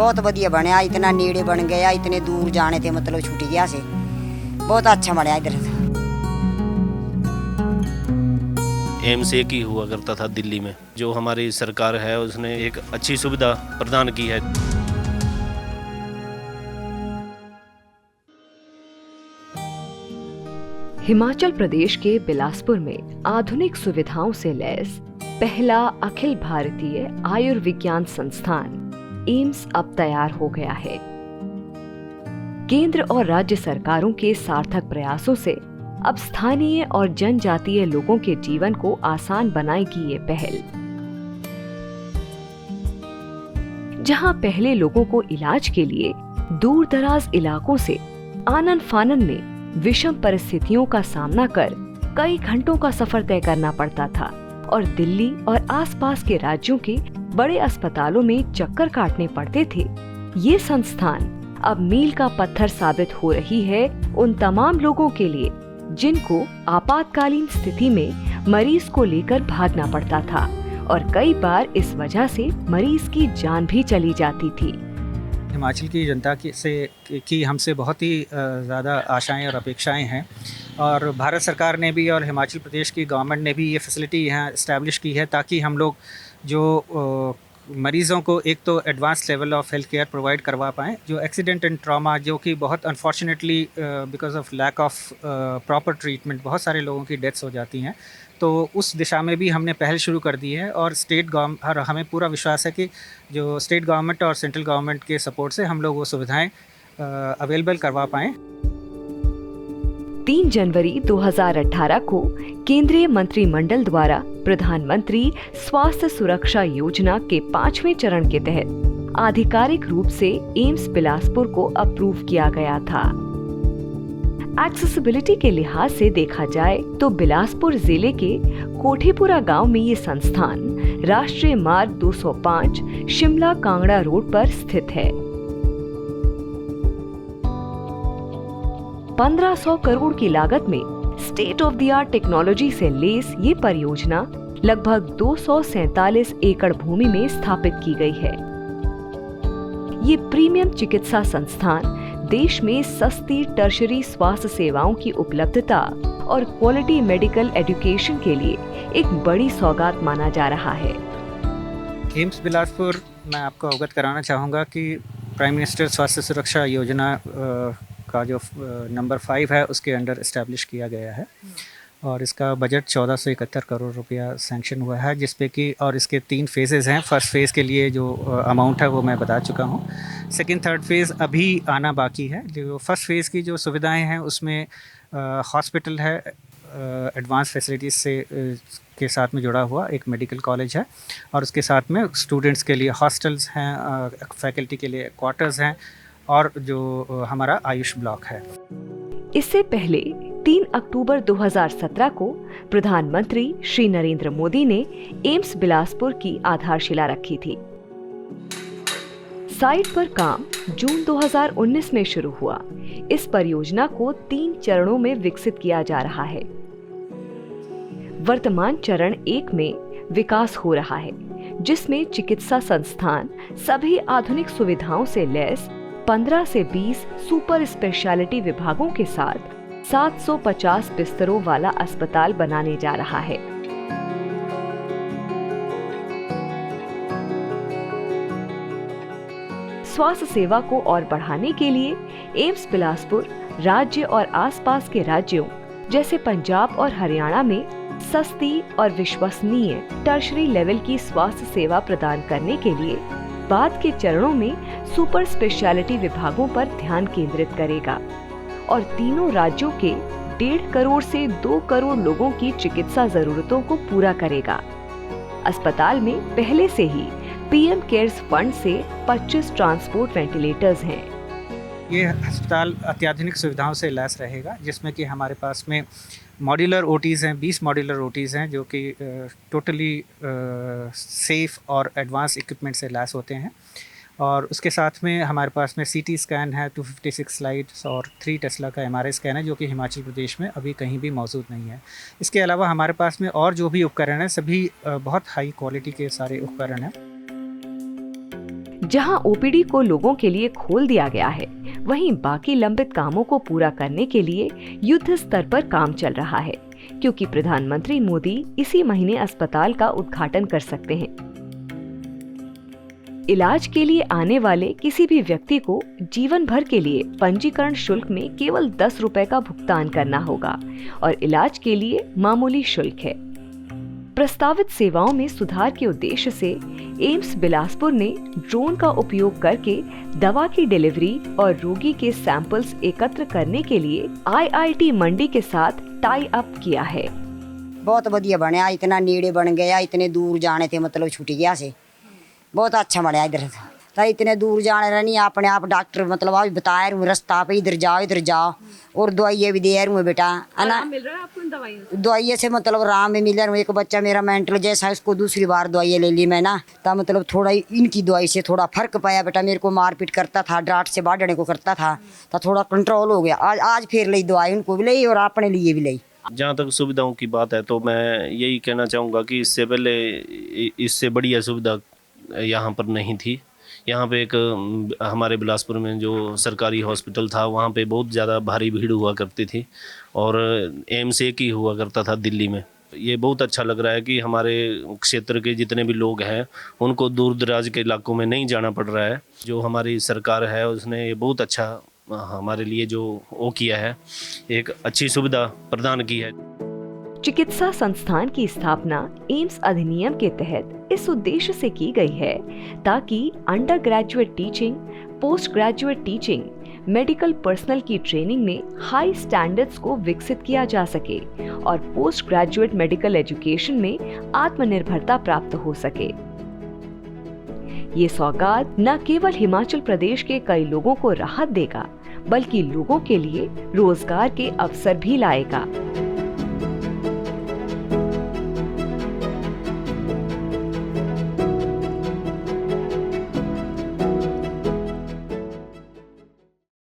बहुत वधिया बनया, इतना नेड़े बन गया, इतने दूर जाने थे मतलब छूट गया से, बहुत अच्छा बनया इधर। एम्स एक ही हुआ करता था दिल्ली में, जो हमारी सरकार है उसने एक अच्छी सुविधा प्रदान की है। हिमाचल प्रदेश के बिलासपुर में आधुनिक सुविधाओं से लैस पहला अखिल भारतीय आयुर्विज्ञान संस्थान एम्स अब तैयार हो गया है। केंद्र और राज्य सरकारों के सार्थक प्रयासों से अब स्थानीय और जनजातीय लोगों के जीवन को आसान बनाएगी ये पहल। जहां पहले लोगों को इलाज के लिए दूर दराज इलाकों से आनन फानन में विषम परिस्थितियों का सामना कर कई घंटों का सफर तय करना पड़ता था और दिल्ली और आसपास के राज्यों के बड़े अस्पतालों में चक्कर काटने पड़ते थे, ये संस्थान अब मील का पत्थर साबित हो रही है उन तमाम लोगों के लिए जिनको आपातकालीन स्थिति में मरीज को लेकर भागना पड़ता था और कई बार इस वजह से मरीज की जान भी चली जाती थी। हिमाचल की जनता की हमसे बहुत ही ज़्यादा आशाएं और अपेक्षाएं हैं और भारत सरकार ने भी और हिमाचल प्रदेश की गवर्नमेंट ने भी ये फैसिलिटी यहाँ इस्टेब्लिश की है ताकि हम लोग जो मरीज़ों को एक तो advance level of health care provide करवा पाएँ। जो एक्सीडेंट एंड ट्रॉमा जो कि बहुत unfortunately because of lack of proper treatment बहुत सारे लोगों की डेथ्स हो जाती हैं, तो उस दिशा में भी हमने पहल शुरू कर दी है और हमें पूरा विश्वास है कि जो स्टेट गवर्नमेंट और सेंट्रल गवर्नमेंट के सपोर्ट से हम लोग वो सुविधाएं अवेलेबल करवा पाएँ। 3 जनवरी 2018 को केंद्रीय मंत्रिमंडल द्वारा प्रधानमंत्री स्वास्थ्य सुरक्षा योजना के 5वें चरण के तहत आधिकारिक रूप से एम्स बिलासपुर को अप्रूव किया गया था। एक्सेसिबिलिटी के लिहाज से देखा जाए तो बिलासपुर जिले के कोठीपुरा गांव में ये संस्थान राष्ट्रीय मार्ग 205 शिमला कांगड़ा रोड पर स्थित है। 1500 करोड़ की लागत में state of the art technology से लेस ये परियोजना लगभग 247 एकड़ भूमि में स्थापित की गई है। ये प्रीमियम चिकित्सा संस्थान देश में सस्ती टर्शरी स्वास्थ्य सेवाओं की उपलब्धता और क्वालिटी मेडिकल एजुकेशन के लिए एक बड़ी सौगात माना जा रहा है। एम्स बिलासपुर मैं आपको अवगत कराना चाहूँगा कि प्राइम मिनिस्टर स्वास्थ्य सुरक्षा योजना का जो नंबर 5 है उसके अंडर इस्टेब्लिश किया गया है और इसका बजट 1471 करोड़ रुपया सैंक्शन हुआ है, जिसपे कि और इसके 3 फेजेज़ हैं। फर्स्ट फेज़ के लिए जो अमाउंट है वो मैं बता चुका हूँ। सेकंड थर्ड फेज़ अभी आना बाकी है। जो फर्स्ट फेज़ की जो सुविधाएं हैं उसमें हॉस्पिटल है, एडवांस फैसिलिटीज़ से के साथ में जुड़ा हुआ एक मेडिकल कॉलेज है और उसके साथ में स्टूडेंट्स के लिए हॉस्टल्स हैं, फैकल्टी के लिए क्वार्टर्स हैं और जो हमारा आयुष ब्लॉक है। इससे पहले 3 अक्टूबर 2017 को प्रधानमंत्री श्री नरेंद्र मोदी ने एम्स बिलासपुर की आधारशिला रखी थी। साइट पर काम जून 2019 में शुरू हुआ। इस परियोजना को 3 चरणों में विकसित किया जा रहा है। वर्तमान चरण 1 में विकास हो रहा है, जिसमें चिकित्सा संस्थान सभी आधुनिक सुविधाओं से लैस 15 से 20 सुपर स्पेशलिटी विभागों के साथ 750 बिस्तरों वाला अस्पताल बनाने जा रहा है। स्वास्थ्य सेवा को और बढ़ाने के लिए एम्स बिलासपुर राज्य और आसपास के राज्यों जैसे पंजाब और हरियाणा में सस्ती और विश्वसनीय टर्शरी लेवल की स्वास्थ्य सेवा प्रदान करने के लिए बाद के चरणों में सुपर स्पेशलिटी विभागों पर ध्यान केंद्रित करेगा और तीनों राज्यों के 1.5 करोड़ से 2 करोड़ लोगों की चिकित्सा जरूरतों को पूरा करेगा। अस्पताल में पहले से ही पीएम केयर्स फंड से 25 ट्रांसपोर्ट वेंटिलेटर्स हैं। ये अस्पताल अत्याधुनिक सुविधाओं से लैस रहेगा, जिसमें कि हमारे पास में मॉड्यूलर ओटीज़ हैं, 20 मॉड्यूलर ओटीज़ हैं जो कि टोटली सेफ़ और एडवांस इक्विपमेंट से लैस होते हैं। और उसके साथ में हमारे पास में सीटी स्कैन है, 256 स्लाइड्स और 3 टेस्ला का एमआरआई स्कैन है, जो कि हिमाचल प्रदेश में अभी कहीं भी मौजूद नहीं है। इसके अलावा हमारे पास में और जो भी उपकरण हैं सभी बहुत हाई क्वालिटी के सारे उपकरण हैं। जहां ओपीडी को लोगों के लिए खोल दिया गया है, वहीं बाकी लंबित कामों को पूरा करने के लिए युद्ध स्तर पर काम चल रहा है, क्योंकि प्रधानमंत्री मोदी इसी महीने अस्पताल का उद्घाटन कर सकते हैं। इलाज के लिए आने वाले किसी भी व्यक्ति को जीवन भर के लिए पंजीकरण शुल्क में केवल 10 रुपए का भुगतान करना होगा और इलाज के लिए मामूली शुल्क है। प्रस्तावित सेवाओं में सुधार के उद्देश्य से एम्स बिलासपुर ने ड्रोन का उपयोग करके दवा की डिलीवरी और रोगी के सैंपल्स एकत्र करने के लिए IIT मंडी के साथ टाई अप किया है। बहुत बढ़िया बनया, इतना नेड़े बन गया, इतने दूर जाने थे मतलब छूट गया से बहुत अच्छा बनया। इधर तो इतने दूर जाने रहनी अपने आप डॉक्टर मतलब आप बताए रूँ रास्ता पे इधर जाओ और दवाइयाँ भी दे रूँ बेटा है ना। मिल रहा है आपको दवाइयाँ से मतलब आराम में मिल रहा है। एक बच्चा मेरा मेंटल जैसा उसको दूसरी बार दवाइयाँ ले ली मैं ना, तब मतलब थोड़ा इनकी दवाई से थोड़ा फर्क पाया बेटा। मेरे को मारपीट करता था, डांट से बाढ़ने को करता था, तो थोड़ा कंट्रोल हो गया। आज फिर ली दवाई उनको भी ली और अपने लिए भी ली। जहाँ तक सुविधाओं की बात है तो मैं यही कहना चाहूँगा कि इससे पहले इससे बढ़िया सुविधा यहाँ पर नहीं थी। यहाँ पे एक हमारे बिलासपुर में जो सरकारी हॉस्पिटल था वहाँ पे बहुत ज़्यादा भारी भीड़ हुआ करती थी और एम्स एक ही हुआ करता था दिल्ली में। ये बहुत अच्छा लग रहा है कि हमारे क्षेत्र के जितने भी लोग हैं उनको दूर दराज के इलाकों में नहीं जाना पड़ रहा है। जो हमारी सरकार है उसने ये बहुत अच्छा हमारे लिए जो वो किया है, एक अच्छी सुविधा प्रदान की है। चिकित्सा संस्थान की स्थापना एम्स अधिनियम के तहत इस उद्देश्य से की गई है ताकि under graduate teaching, post graduate teaching, medical personnel की ट्रेनिंग में हाई स्टैंडर्ड्स को विकसित किया जा सके और पोस्ट ग्रेजुएट मेडिकल एजुकेशन में आत्मनिर्भरता प्राप्त हो सके। ये सौगात न केवल हिमाचल प्रदेश के कई लोगों को राहत देगा, बल्कि लोगों के लिए रोजगार के अवसर भी लाएगा।